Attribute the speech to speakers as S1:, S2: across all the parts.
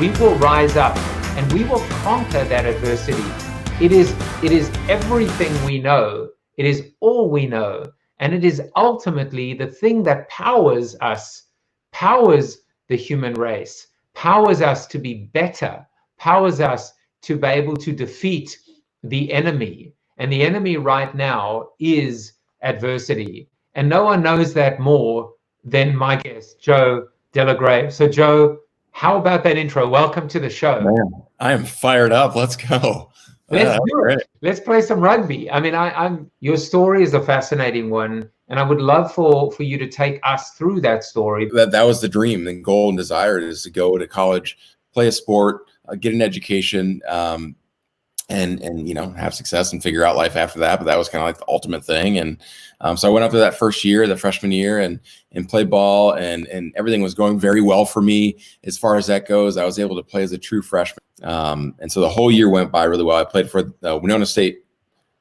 S1: we will rise up and we will conquer that adversity. It is everything we know. It is all we know. And it is ultimately the thing that powers us, powers the human race, powers us to be better, powers us to be able to defeat the enemy. And the enemy right now is adversity. And no one knows that more than my guest, Joe Delagrave. So Joe, how about that intro? Welcome to the show.
S2: Man, I am fired up. Let's go.
S1: Let's do it. Let's play some rugby. I mean, your story is a fascinating one, and I would love for you to take us through that story.
S2: That was the dream, the goal and desire is to go to college, play a sport, get an education, and have success and figure out life after that. But that was kind of like the ultimate thing. And so I went up to that first year, the freshman year, and played ball, and everything was going very well for me as far as that goes. I was able to play as a true freshman. And so the whole year went by really well. I played for the Winona State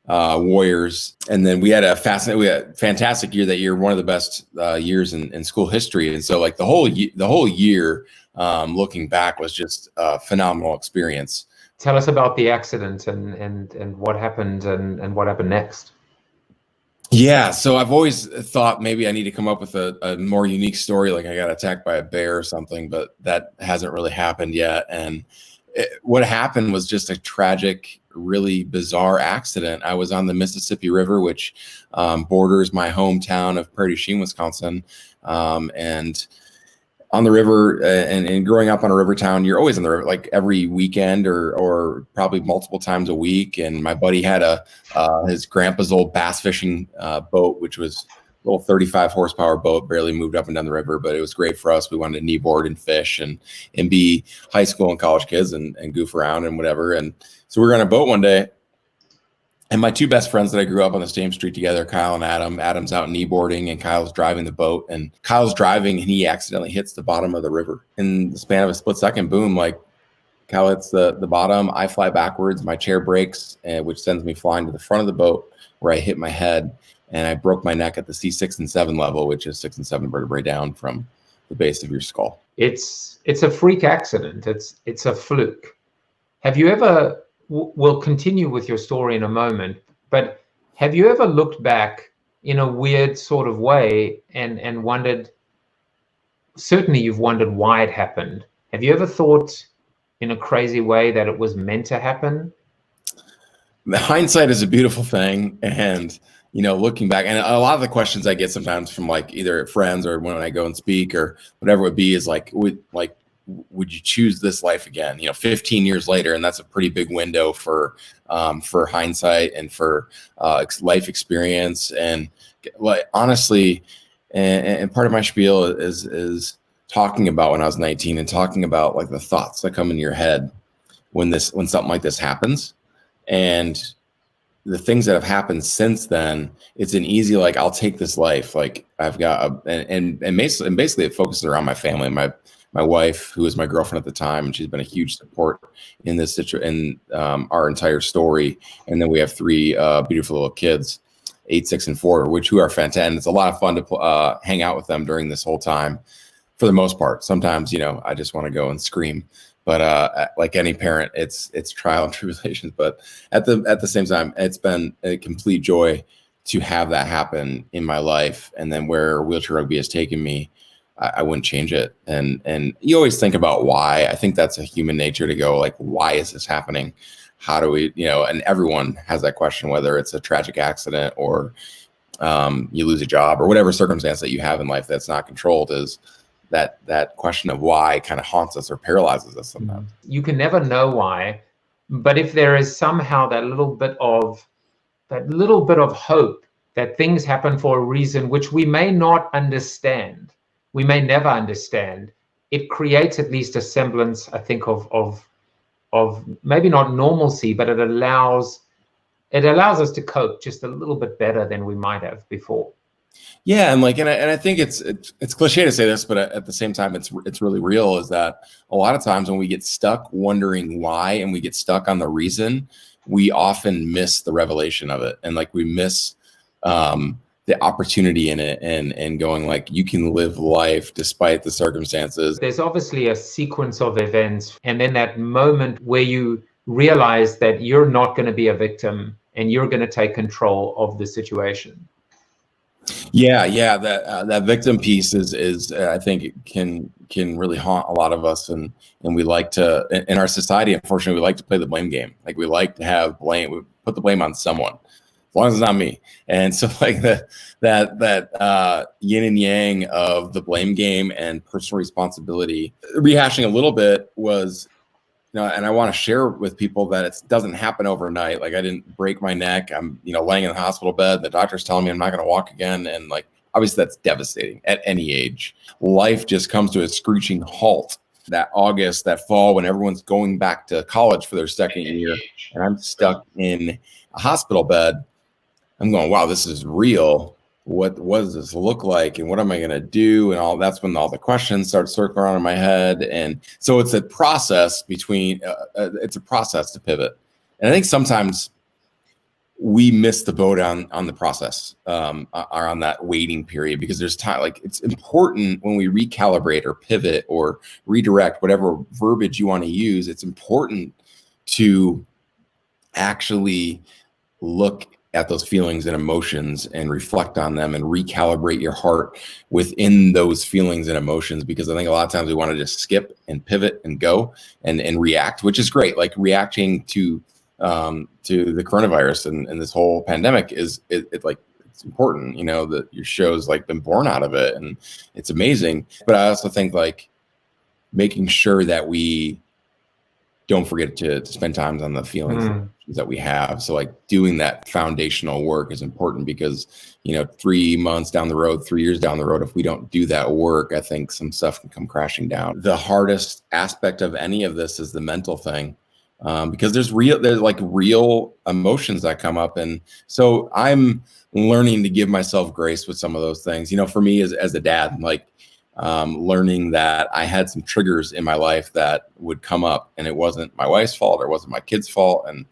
S2: Warriors, and then we had a fantastic year that year, one of the best years in school history. And so like the whole year, looking back, was just a phenomenal experience.
S1: Tell us about the accident and what happened and what happened next.
S2: Yeah, so I've always thought maybe I need to come up with a more unique story, like I got attacked by a bear or something, but that hasn't really happened yet. And what happened was just a tragic, really bizarre accident. I was on the Mississippi River, which borders my hometown of Prairie du Chien, Wisconsin, and on the river, and growing up on a river town, you're always on the river, like every weekend or probably multiple times a week. And my buddy had his grandpa's old bass fishing boat, which was a little 35 horsepower boat, barely moved up and down the river, but it was great for us. We wanted to kneeboard and fish and be high school and college kids and goof around and whatever. And so we were on a boat one day, and my two best friends that I grew up on the same street together, Kyle and Adam. Adam's out kneeboarding and Kyle's driving the boat, and Kyle's driving and he accidentally hits the bottom of the river. In the span of a split second, boom, like Kyle hits the bottom, I fly backwards, my chair breaks, which sends me flying to the front of the boat where I hit my head, and I broke my neck at the C6 and 7 level, which is 6 and 7 vertebrae down from the base of your skull.
S1: It's a freak accident. It's a fluke. Have you ever, we'll continue with your story in a moment, but have you ever looked back in a weird sort of way and wondered, certainly you've wondered why it happened. Have you ever thought in a crazy way that it was meant to happen?
S2: Hindsight is a beautiful thing. And, looking back, and a lot of the questions I get sometimes from like either friends or when I go and speak or whatever it would be is like, would you choose this life again? 15 years later, and that's a pretty big window for hindsight and for life experience. And like honestly, and part of my spiel is talking about when I was 19 and talking about like the thoughts that come in your head when something like this happens, and the things that have happened since then. It's an easy, like, I'll take this life. Like I've got and basically it focuses around my family, my wife, who was my girlfriend at the time, and she's been a huge support in this in our entire story. And then we have 3 beautiful little kids, 8, 6, and 4, who are fantastic. And it's a lot of fun to hang out with them during this whole time. For the most part, sometimes I just want to go and scream. But like any parent, it's trial and tribulations. But at the same time, it's been a complete joy to have that happen in my life. And then where wheelchair rugby has taken me, I wouldn't change it. And you always think about why. I think that's a human nature to go like, why is this happening? How do we, and everyone has that question, whether it's a tragic accident or you lose a job or whatever circumstance that you have in life that's not controlled, is that question of why kind of haunts us or paralyzes us sometimes.
S1: You can never know why, but if there is somehow that little bit of hope that things happen for a reason which we may not understand, we may never understand, it creates at least a semblance, I think, of maybe not normalcy, but it allows us to cope just a little bit better than we might have before.
S2: Yeah, and I think it's cliche to say this, but at the same time, it's really real. Is that a lot of times when we get stuck wondering why, and we get stuck on the reason, we often miss the revelation of it, and like we miss the opportunity in it, and going like, you can live life despite the circumstances.
S1: There's obviously a sequence of events, and then that moment where you realize that you're not going to be a victim and you're going to take control of the situation.
S2: Yeah, that victim piece is I think it can really haunt a lot of us, and we like to, in our society, unfortunately, we like to play the blame game. Like, we like to have blame, we put the blame on someone, as long as it's not me. And so, like, that yin and yang of the blame game and personal responsibility, rehashing a little bit, was, and I want to share with people that it doesn't happen overnight. Like, I didn't break my neck. I'm, laying in the hospital bed. The doctor's telling me I'm not going to walk again. And, like, obviously that's devastating at any age. Life just comes to a screeching halt that August, that fall, when everyone's going back to college for their second year, and I'm stuck in a hospital bed. I'm going, wow, this is real. What does this look like? And what am I going to do? And all that's when all the questions start circling around in my head. And so it's a process it's a process to pivot. And I think sometimes we miss the boat on the process, or on that waiting period, because there's time. Like, it's important when we recalibrate or pivot or redirect, whatever verbiage you want to use. It's important to actually look at those feelings and emotions and reflect on them and recalibrate your heart within those feelings and emotions, because I think a lot of times we want to just skip and pivot and go and react, which is great. Like, reacting to the coronavirus and this whole pandemic is like, it's important, that your show's like been born out of it, and it's amazing. But I also think, like, making sure that we don't forget to spend time on the feelings that we have. So, like, doing that foundational work is important, because 3 months down the road, 3 years down the road, if we don't do that work, I think some stuff can come crashing down. The hardest aspect of any of this is the mental thing, because there's real emotions that come up. And so I'm learning to give myself grace with some of those things. For me, as a dad, like, learning that I had some triggers in my life that would come up, and it wasn't my wife's fault, or it wasn't my kid's fault. And,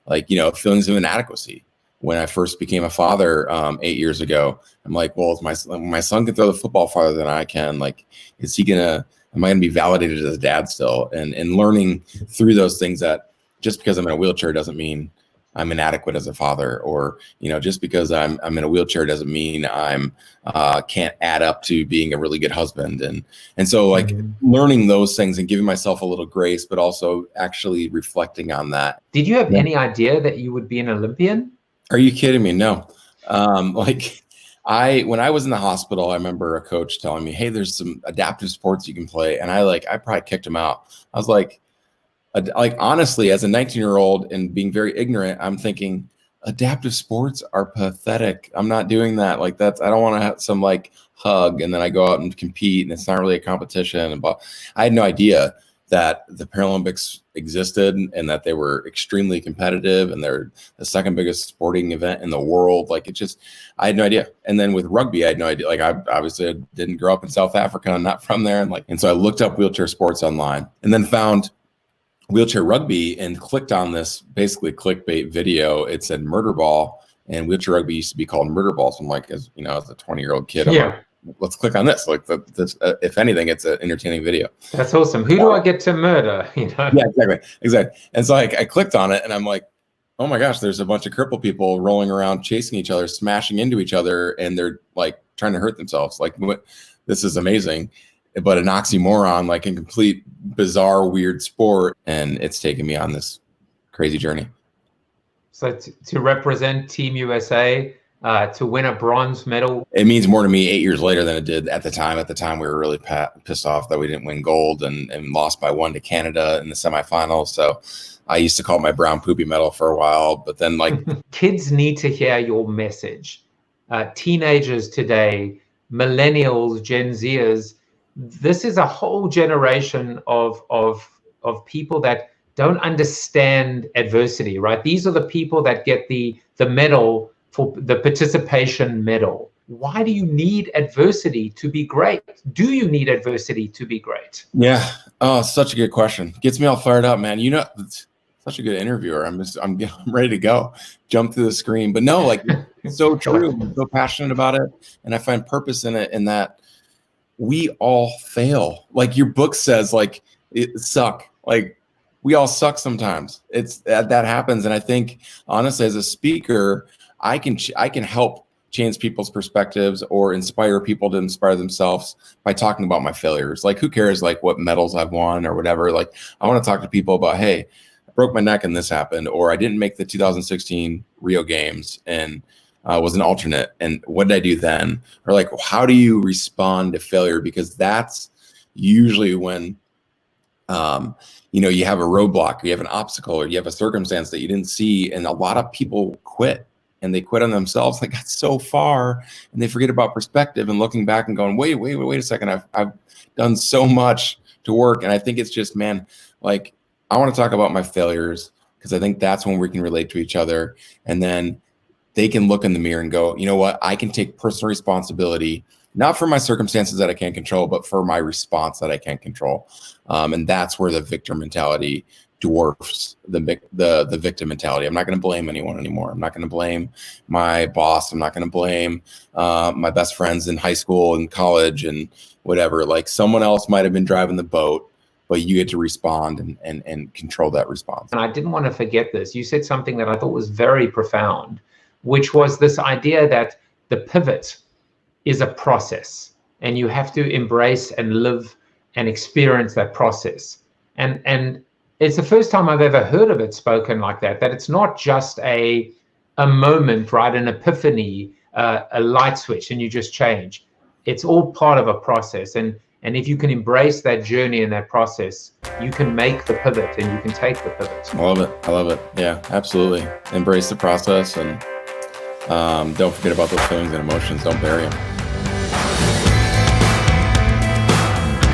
S2: like, feelings of inadequacy. When I first became a father 8 years ago, I'm like, well, if my son can throw the football farther than I can, like, am I gonna be validated as a dad still? And learning through those things, that just because I'm in a wheelchair doesn't mean I'm inadequate as a father, or, just because I'm in a wheelchair doesn't mean I'm can't add up to being a really good husband. And so, like, learning those things and giving myself a little grace, but also actually reflecting on that.
S1: Did you have any idea that you would be an Olympian?
S2: Are you kidding me? No. When I was in the hospital, I remember a coach telling me, hey, there's some adaptive sports you can play. And I probably kicked him out. I was like, honestly, as a 19-year-old and being very ignorant, I'm thinking, adaptive sports are pathetic. I'm not doing that. Like, I don't want to have some, like, hug and then I go out and compete and it's not really a competition. But I had no idea that the Paralympics existed and that they were extremely competitive, and they're the second biggest sporting event in the world. Like, I had no idea. And then with rugby, I had no idea. Like, I obviously didn't grow up in South Africa. I'm not from there. And so I looked up wheelchair sports online, and then found wheelchair rugby and clicked on this basically clickbait video. It said murder ball, and wheelchair rugby used to be called murder ball. So I'm like, as a 20-year-old kid, I'm like, let's click on this. Like, this, if anything, it's an entertaining video.
S1: That's awesome. Who do I get to murder?
S2: Yeah, exactly. And so I clicked on it, and I'm like, oh my gosh, there's a bunch of crippled people rolling around, chasing each other, smashing into each other, and they're, like, trying to hurt themselves. Like, this is amazing, but an oxymoron, like, a complete bizarre, weird sport. And it's taken me on this crazy journey. So
S1: to represent Team USA, to win a bronze medal,
S2: it means more to me 8 years later than it did at the time. At the time, we were really pissed off that we didn't win gold and lost by 1 to Canada in the semifinals. So I used to call it my brown poopy medal for a while, but then, like,
S1: kids need to hear your message. Teenagers today, millennials, Gen Zers, this is a whole generation of people that don't understand adversity, right? These are the people that get the medal, for the participation medal. Why do you need adversity to be great? Do you need adversity to be great?
S2: Yeah. Oh, such a good question. Gets me all fired up, man. such a good interviewer. I'm ready to go, jump through the screen. But no, like it's so true. I'm so passionate about it, and I find purpose in it. In that we all fail. Like your book says, like it suck. Like we all suck sometimes. It's that happens, and I think honestly, as a speaker, I can help change people's perspectives or inspire people to inspire themselves by talking about my failures. Like who cares like what medals I've won or whatever. Like I want to talk to people about, hey, I broke my neck and this happened, or I didn't make the 2016 Rio Games and was an alternate, and what did I do then? Or like how do you respond to failure? Because that's usually when you have a roadblock, or you have an obstacle, or you have a circumstance that you didn't see, and a lot of people quit. And they quit on themselves. They got so far, and they forget about perspective and looking back and going, wait a second. I've done so much to work. And I think it's just, man, like I want to talk about my failures, because I think that's when we can relate to each other. And then they can look in the mirror and go, you know what? I can take personal responsibility, not for my circumstances that I can't control, but for my response that I can't control. And that's where the victim mentality dwarfs the victim mentality. I'm not going to blame anyone anymore. I'm not going to blame my boss. I'm not going to blame my best friends in high school and college and whatever. Like someone else might have been driving the boat, but you get to respond and control that response.
S1: And I didn't want to forget this. You said something that I thought was very profound, which was this idea that the pivot is a process, and you have to embrace and live and experience that process. And it's the first time I've ever heard of it spoken like that it's not just a moment, right? An epiphany, a light switch, and you just change. It's all part of a process. And if you can embrace that journey and that process, you can make the pivot and you can take the pivot.
S2: I love it. Yeah, absolutely. Embrace the process, and don't forget about those feelings and emotions. Don't bury them.